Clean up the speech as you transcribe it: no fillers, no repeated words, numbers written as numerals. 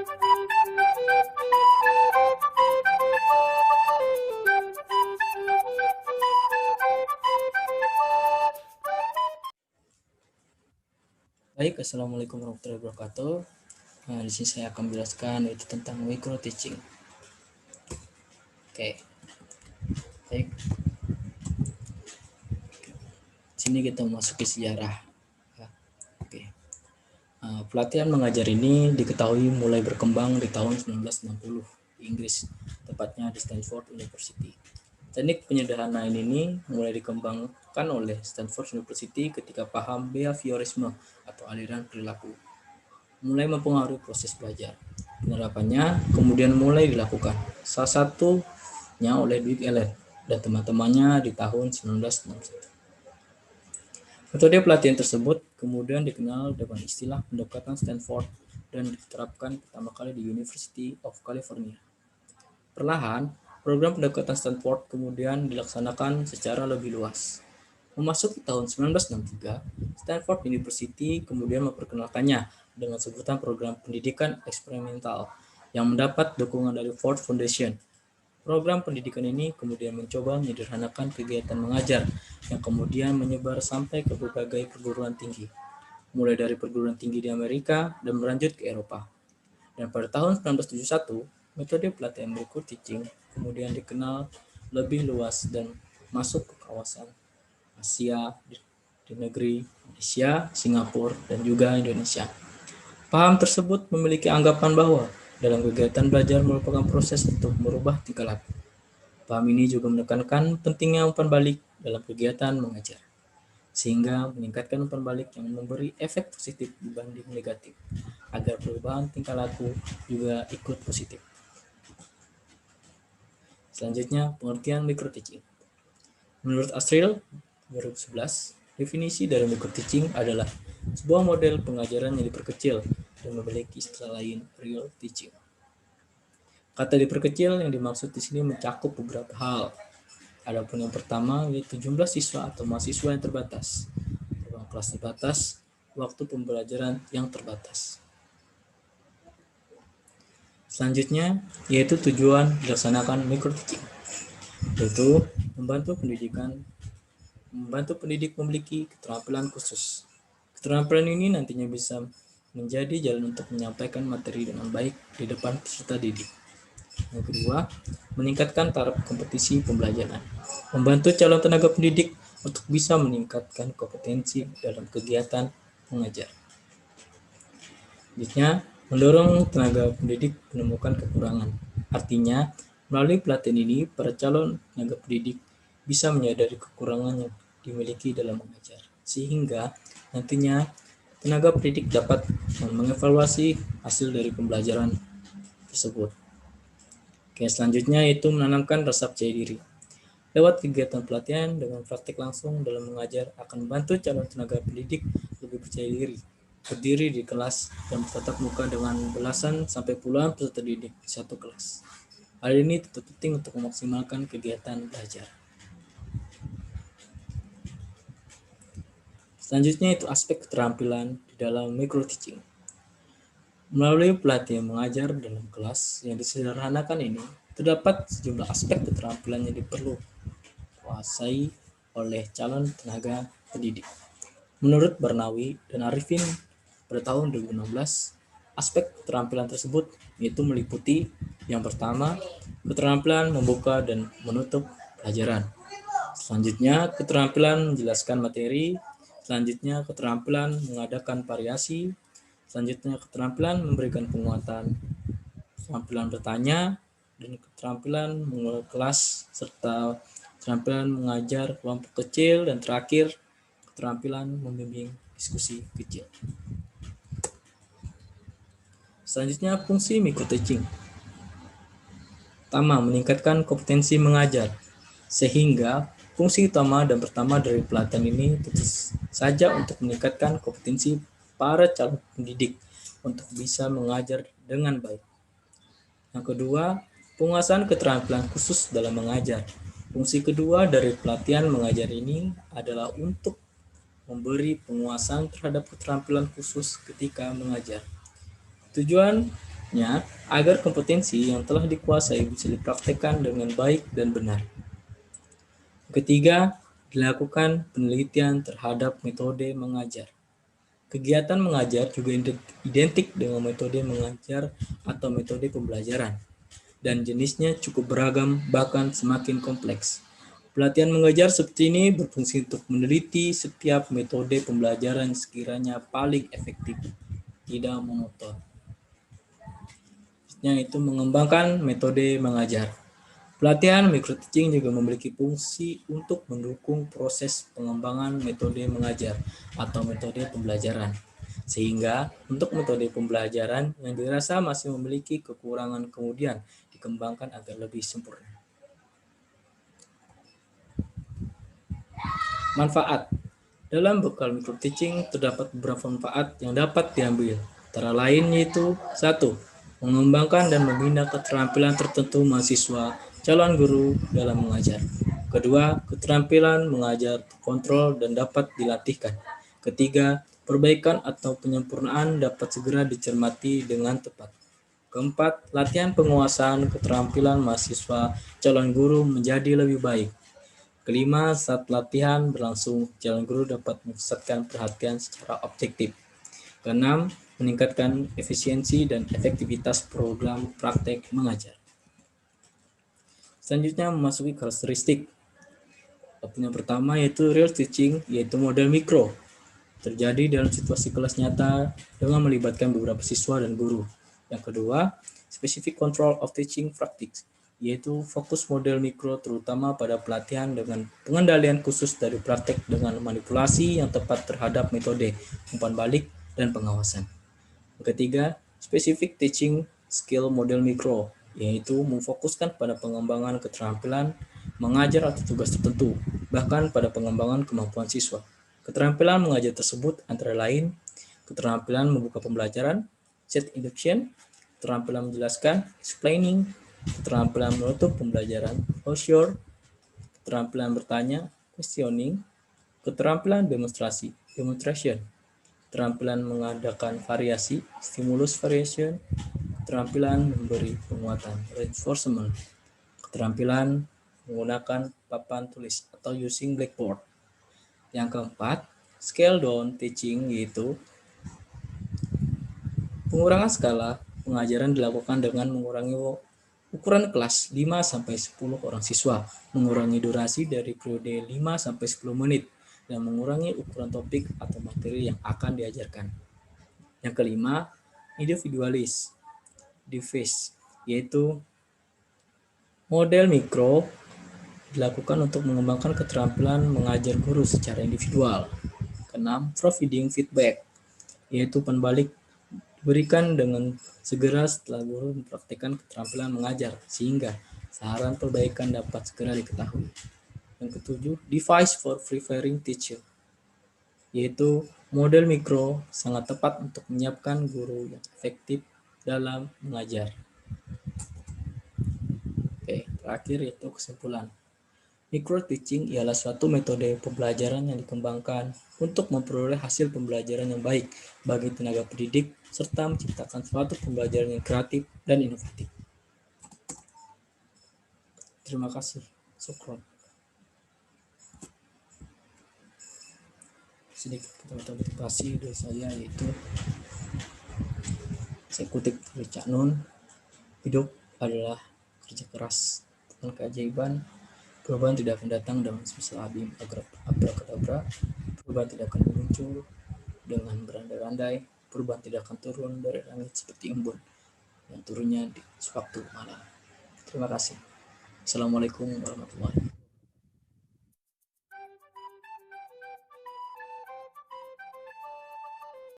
Baik, Assalamualaikum warahmatullahi wabarakatuh. Nah, di sini saya akan menjelaskan yaitu tentang micro teaching. Oke, baik. Sini kita memasuki sejarah. Oke. Pelatihan mengajar ini diketahui mulai berkembang di tahun 1960 di Inggris, tepatnya di Stanford University. Teknik penyederhanaan ini mulai dikembangkan oleh Stanford University ketika paham behaviorisme atau aliran perilaku mulai mempengaruhi proses belajar. Penerapannya kemudian mulai dilakukan, salah satunya oleh Duke Ellett dan teman-temannya di tahun 1961. Metode pelatihan tersebut kemudian dikenal dengan istilah pendekatan Stanford dan diterapkan pertama kali di University of California. Perlahan, program pendekatan Stanford kemudian dilaksanakan secara lebih luas. Memasuki tahun 1963, Stanford University kemudian memperkenalkannya dengan sebutan program pendidikan eksperimental yang mendapat dukungan dari Ford Foundation. Program pendidikan ini kemudian mencoba menyederhanakan kegiatan mengajar yang kemudian menyebar sampai ke berbagai perguruan tinggi, mulai dari perguruan tinggi di Amerika dan berlanjut ke Eropa. Dan pada tahun 1971, metode pelatihan micro teaching kemudian dikenal lebih luas dan masuk ke kawasan Asia, di negeri Malaysia, Singapura, dan juga Indonesia. Paham tersebut memiliki anggapan bahwa dalam kegiatan belajar merupakan proses untuk merubah tingkah laku. Paham ini juga menekankan pentingnya umpan balik dalam kegiatan mengajar, sehingga meningkatkan umpan balik yang memberi efek positif dibanding negatif, agar perubahan tingkah laku juga ikut positif. Selanjutnya, pengertian micro teaching. Menurut Asriel 2011, definisi dari micro teaching adalah sebuah model pengajaran yang diperkecil dan memiliki istilah lain real teaching. Kata diperkecil yang dimaksud di sini mencakup beberapa hal. Adapun yang pertama yaitu jumlah siswa atau mahasiswa yang terbatas, ruang kelas terbatas, waktu pembelajaran yang terbatas. Selanjutnya yaitu tujuan dilaksanakan micro teaching, yaitu membantu pendidik memiliki keterampilan khusus. Keterampilan ini nantinya bisa menjadi jalan untuk menyampaikan materi dengan baik di depan peserta didik. Yang kedua, meningkatkan taraf kompetisi pembelajaran. Membantu calon tenaga pendidik untuk bisa meningkatkan kompetensi dalam kegiatan mengajar. Selanjutnya, mendorong tenaga pendidik menemukan kekurangan. Artinya, melalui pelatihan ini, para calon tenaga pendidik bisa menyadari kekurangan yang dimiliki dalam mengajar, sehingga nantinya tenaga pendidik dapat mengevaluasi hasil dari pembelajaran tersebut. Oke, selanjutnya yaitu menanamkan rasa percaya diri. Lewat kegiatan pelatihan dengan praktik langsung dalam mengajar akan membantu calon tenaga pendidik lebih percaya diri, berdiri di kelas dan bertatap muka dengan belasan sampai puluhan peserta didik di satu kelas. Hal ini tentu penting untuk memaksimalkan kegiatan belajar. Selanjutnya itu aspek keterampilan di dalam micro teaching. Melalui pelatihan mengajar dalam kelas yang disederhanakan ini, terdapat sejumlah aspek keterampilan yang diperlukan kuasai oleh calon tenaga pendidik. Menurut Barnawi dan Arifin pada tahun 2016, aspek keterampilan tersebut yaitu meliputi yang pertama, keterampilan membuka dan menutup pelajaran. Selanjutnya, keterampilan menjelaskan materi. Selanjutnya, keterampilan mengadakan variasi. Selanjutnya, keterampilan memberikan penguatan, keterampilan bertanya, dan keterampilan mengelola kelas, serta keterampilan mengajar kelompok kecil, dan terakhir, keterampilan membimbing diskusi kecil. Selanjutnya, fungsi micro teaching. Pertama, meningkatkan kompetensi mengajar, sehingga fungsi utama dan pertama dari pelatihan ini tentu saja untuk meningkatkan kompetensi para calon pendidik untuk bisa mengajar dengan baik. Yang kedua, penguasaan keterampilan khusus dalam mengajar. Fungsi kedua dari pelatihan mengajar ini adalah untuk memberi penguasaan terhadap keterampilan khusus ketika mengajar. Tujuan agar kompetensi yang telah dikuasai bisa dipraktekkan dengan baik dan benar. Ketiga, dilakukan penelitian terhadap metode mengajar. Kegiatan mengajar juga identik dengan metode mengajar atau metode pembelajaran, dan jenisnya cukup beragam bahkan semakin kompleks. Pelatihan mengajar seperti ini berfungsi untuk meneliti setiap metode pembelajaran sekiranya paling efektif, tidak monoton. Yaitu mengembangkan metode mengajar. Pelatihan microteaching juga memiliki fungsi untuk mendukung proses pengembangan metode mengajar atau metode pembelajaran. Sehingga untuk metode pembelajaran yang dirasa masih memiliki kekurangan kemudian dikembangkan agar lebih sempurna. Manfaat. Dalam bekal microteaching terdapat beberapa manfaat yang dapat diambil. Antara lain yaitu 1. Mengembangkan dan membina keterampilan tertentu mahasiswa calon guru dalam mengajar. Kedua, keterampilan mengajar kontrol dan dapat dilatihkan. Ketiga, perbaikan atau penyempurnaan dapat segera dicermati dengan tepat. Keempat, latihan penguasaan keterampilan mahasiswa calon guru menjadi lebih baik. Kelima, saat latihan berlangsung, calon guru dapat memusatkan perhatian secara objektif. Keenam, meningkatkan efisiensi dan efektivitas program praktek mengajar. Selanjutnya memasuki karakteristik. Yang pertama yaitu real teaching, yaitu model mikro. Terjadi dalam situasi kelas nyata dengan melibatkan beberapa siswa dan guru. Yang kedua, specific control of teaching practice, yaitu fokus model mikro terutama pada pelatihan dengan pengendalian khusus dari praktek dengan manipulasi yang tepat terhadap metode, umpan balik, dan pengawasan. Yang ketiga, specific teaching skill model mikro, yaitu memfokuskan pada pengembangan keterampilan mengajar atau tugas tertentu, bahkan pada pengembangan kemampuan siswa. Keterampilan mengajar tersebut antara lain keterampilan membuka pembelajaran, set induction, keterampilan menjelaskan, explaining, keterampilan menutup pembelajaran, closure, keterampilan bertanya, questioning, keterampilan demonstrasi, demonstration, keterampilan mengadakan variasi, stimulus variation, keterampilan memberi penguatan, reinforcement, keterampilan menggunakan papan tulis atau using blackboard. Yang keempat, scale down teaching, yaitu pengurangan skala pengajaran dilakukan dengan mengurangi ukuran kelas 5-10 orang siswa, mengurangi durasi dari periode 5-10 menit, dan mengurangi ukuran topik atau materi yang akan diajarkan. Yang kelima, individualis device, yaitu model mikro dilakukan untuk mengembangkan keterampilan mengajar guru secara individual. Keenam, providing feedback, yaitu penbalik diberikan dengan segera setelah guru mempraktikkan keterampilan mengajar, sehingga saran perbaikan dapat segera diketahui. Yang ketujuh, device for preparing teacher, yaitu model mikro sangat tepat untuk menyiapkan guru yang efektif dalam mengajar. Oke, terakhir yaitu kesimpulan. Micro teaching ialah suatu metode pembelajaran yang dikembangkan untuk memperoleh hasil pembelajaran yang baik bagi tenaga pendidik serta menciptakan suatu pembelajaran yang kreatif dan inovatif. Terima kasih. Syukron. Sedikit motivasi dari saya yaitu saya kutip dari Cak Nun, hidup adalah kerja keras, bukan keajaiban. Perubahan tidak akan datang dengan semesta abim abrakadabra. Perubahan tidak akan muncul dengan berandai-andai. Perubahan tidak akan turun dari langit seperti embun yang turunnya di sewaktu malam. Terima kasih. Assalamualaikum warahmatullahi wabarakatuh.